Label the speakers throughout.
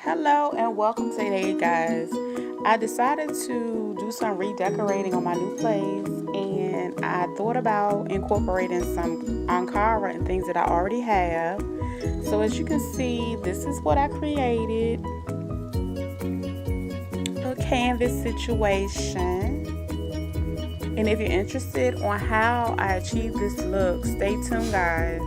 Speaker 1: Hello and welcome today, guys. I decided to do some redecorating on my new place, and I thought about incorporating some Ankara and things that I already have. So as you can see, this is what I created. A canvas situation. And if you're interested on how I achieved this look, stay tuned, guys.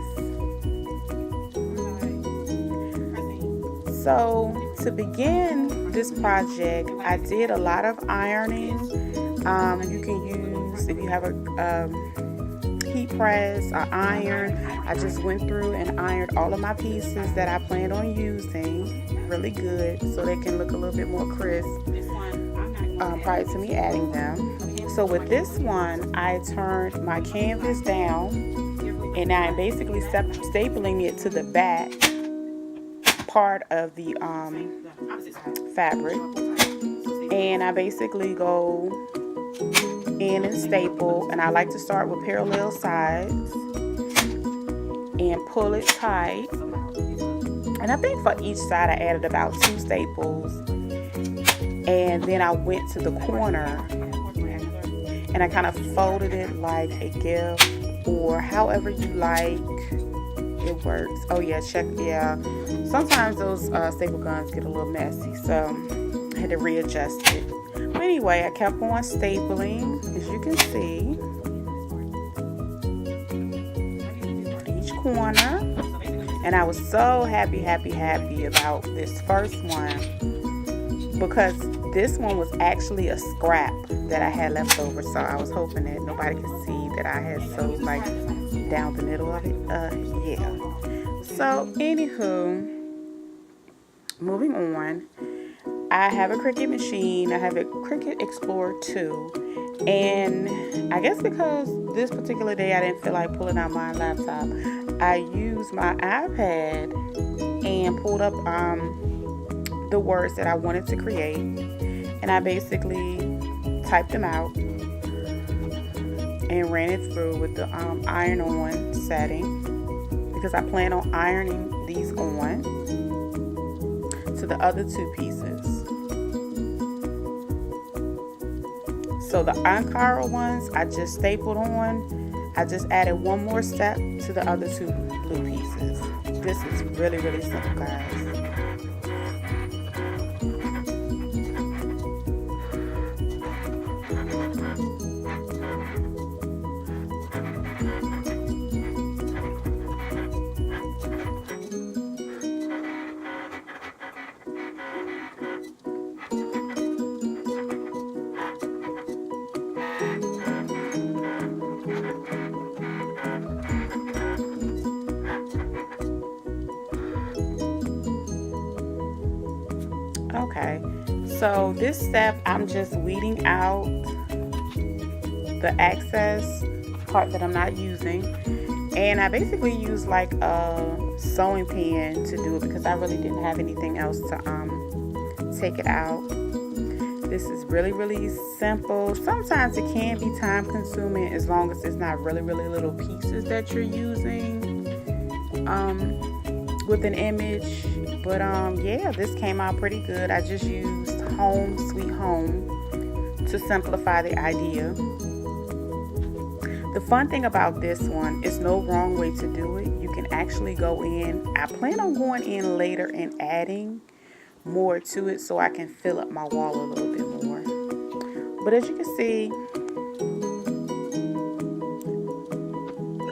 Speaker 1: So to begin this project, I did a lot of ironing. You can use, if you have a heat press or iron, I just went through and ironed all of my pieces that I planned on using really good so they can look a little bit more crisp prior to me adding them. So with this one, I turned my canvas down and I'm basically stapling it to the back part of the fabric, and I basically go in and staple, and I like to start with parallel sides and pull it tight. And I think for each side I added about 2 staples, and then I went to the corner and I kind of folded it like a gift, or however you like. It works. Oh yeah, sometimes those staple guns get a little messy, so I had to readjust it. But anyway, I kept on stapling, as you can see, each corner. And I was so happy about this first one, because this one was actually a scrap that I had left over, so I was hoping that nobody could see that I had sewed like down the middle of it. So anywho, moving on, I have a Cricut machine. I have a Cricut Explorer 2, and I guess because this particular day I didn't feel like pulling out my laptop, I used my iPad and pulled up the words that I wanted to create, and I basically typed them out and ran it through with the iron on setting, because I plan on ironing these on to the other 2 pieces. So the Ankara ones I just stapled on. I just added one more step to the other 2 blue pieces. This is really simple, guys. Okay, so this step I'm just weeding out the excess part that I'm not using, and I basically use like a sewing pen to do it because I really didn't have anything else to take it out. This is really simple. Sometimes it can be time consuming as long as it's not really little pieces that you're using with an image. But yeah, this came out pretty good. I just used Home Sweet Home to simplify the idea. The fun thing about this one is no wrong way to do it. You can actually go in. I plan on going in later and adding more to it so I can fill up my wall a little bit more. But as you can see,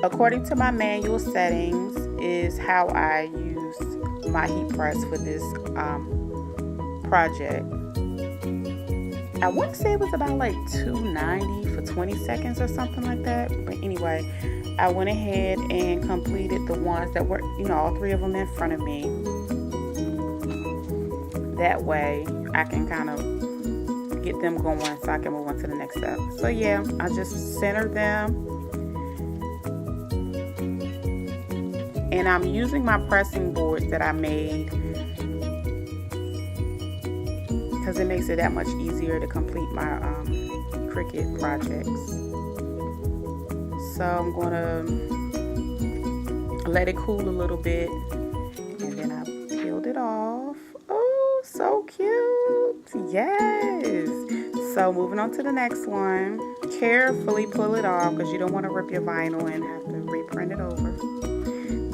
Speaker 1: according to my manual settings, is how I used my heat press for this project. I want to say it was about like $290 for 20 seconds or something like that. But anyway, I went ahead and completed the ones that were, all 3 of them in front of me. That way I can kind of get them going so I can move on to the next step. So yeah, I just centered them. And I'm using my pressing boards that I made because it makes it that much easier to complete my Cricut projects. So I'm going to let it cool a little bit, and then I peeled it off. Oh, so cute. Yes. So moving on to the next one. Carefully pull it off because you don't want to rip your vinyl and have to reprint it over.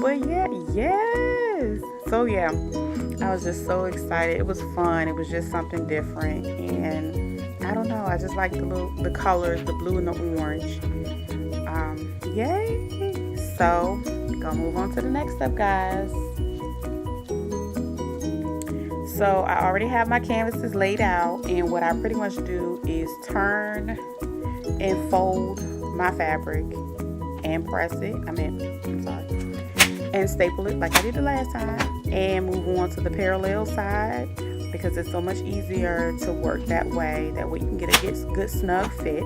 Speaker 1: But yeah, yes. So yeah, I was just so excited. It was fun. It was just something different, and I don't know. I just like the colors, the blue and the orange. Yay! So gonna move on to the next step, guys. So I already have my canvases laid out, and what I pretty much do is turn and fold my fabric and press it. And staple it like I did the last time, and move on to the parallel side because it's so much easier to work that way. That way you can get a good snug fit.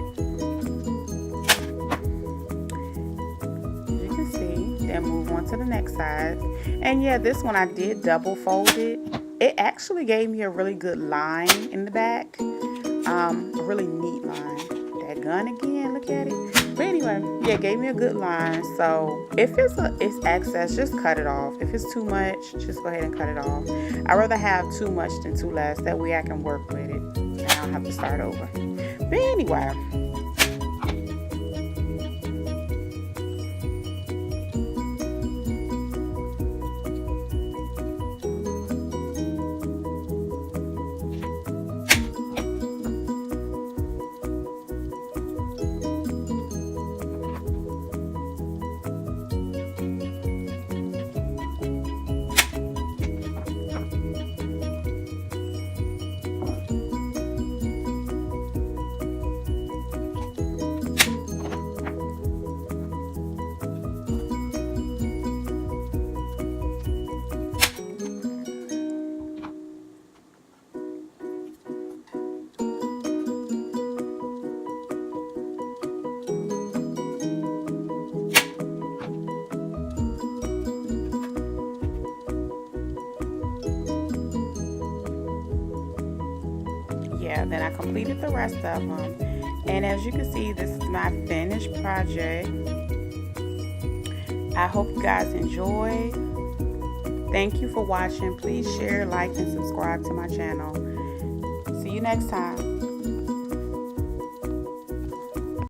Speaker 1: As you can see, then move on to the next side. And yeah, this one I did double fold it. It actually gave me a really good line in the back, a really neat line. That gun again, look at it. But anyway, yeah, it gave me a good line. So if it's excess, just cut it off. If it's too much, just go ahead and cut it off. I'd rather have too much than too less. That way I can work with it and I don't have to start over. But anyway. Yeah, then I completed the rest of them, and as you can see, this is my finished project. I hope you guys enjoyed. Thank you for watching. Please share, like, and subscribe to my channel. See you next time.